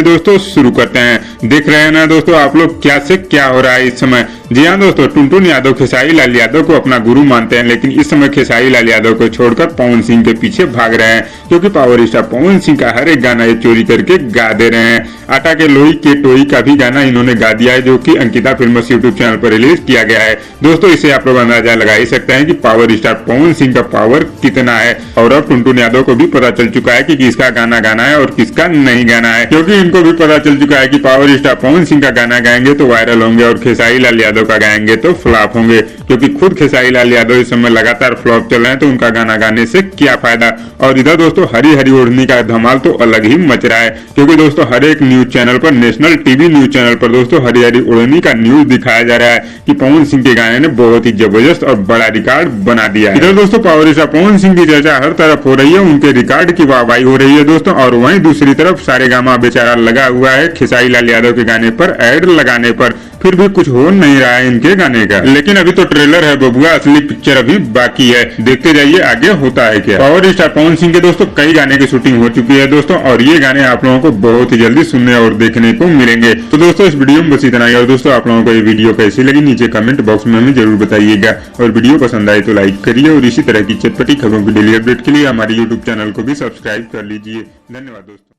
से दोस्तों शुरू करते हैं। देख रहे हैं ना दोस्तों आप लोग क्या से क्या हो रहा है इस समय। जी हाँ दोस्तों, टुनटुन यादव खेसारी लाल यादव को अपना गुरु मानते हैं, लेकिन इस समय खेसारी लाल यादव को छोड़कर पवन सिंह के पीछे भाग रहे हैं, क्योंकि पावर स्टार पवन सिंह का हर एक गाना ये चोरी करके गा दे रहे हैं। आटा के लोई के टोई का भी गाना इन्होंने गा दिया है, जो कि अंकिता फिल्म्स यूट्यूब चैनल पर रिलीज किया गया है। दोस्तों इससे आप लोग अंदाजा लगा ही सकते हैं कि पावर स्टार पवन सिंह का पावर कितना है। और अब टुनटुन यादव को भी पता चल चुका है कि किसका गाना गाना है और किसका नहीं गाना है, क्योंकि इनको भी पता चल चुका है कि पावर स्टार पवन सिंह का गाना गाएंगे तो वायरल होंगे और खेसारी लाल यादव का गाएंगे तो फ्लॉप होंगे, क्योंकि खुद खेसारी लाल यादव इस समय लगातार फ्लॉप चल रहे हैं, तो उनका गाना गाने से क्या फायदा। और इधर दोस्तों हरी हरी ओढ़नी का धमाल तो अलग ही मच रहा है, क्योंकि दोस्तों हर एक न्यूज चैनल पर, नेशनल टीवी न्यूज चैनल पर दोस्तों हरी हरी ओढ़नी का न्यूज दिखाया जा रहा है कि पवन सिंह के गाने ने बहुत ही जबरदस्त और बड़ा रिकॉर्ड बना दिया है। इधर दोस्तों पावर स्टार पवन सिंह की चर्चा हर तरफ हो रही है, उनके रिकॉर्ड की वाहवाही हो रही है दोस्तों। और वहीं दूसरी तरफ सारेगामा बेचारा लगा हुआ है खेसारी लाल यादव के गाने पर ऐड लगाने पर, फिर भी कुछ हो नहीं रहा है इनके गाने का। लेकिन अभी तो ट्रेलर है बबुआ, असली पिक्चर अभी बाकी है, देखते जाइए आगे होता है क्या। पावर स्टार पवन सिंह के दोस्तों कई गाने की शूटिंग हो चुकी है दोस्तों, और ये गाने आप लोगों को बहुत ही जल्दी सुनने और देखने को मिलेंगे। तो दोस्तों इस वीडियो में बस इतना ही, और दोस्तों आप लोगों को ये वीडियो कैसी लगी नीचे कमेंट बॉक्स में हमें जरूर बताइएगा, और वीडियो पसंद आए तो लाइक करिए, और इसी तरह की चटपटी खबरों की डेली अपडेट के लिए हमारे यूट्यूब चैनल को भी सब्सक्राइब कर लीजिए। धन्यवाद दोस्तों।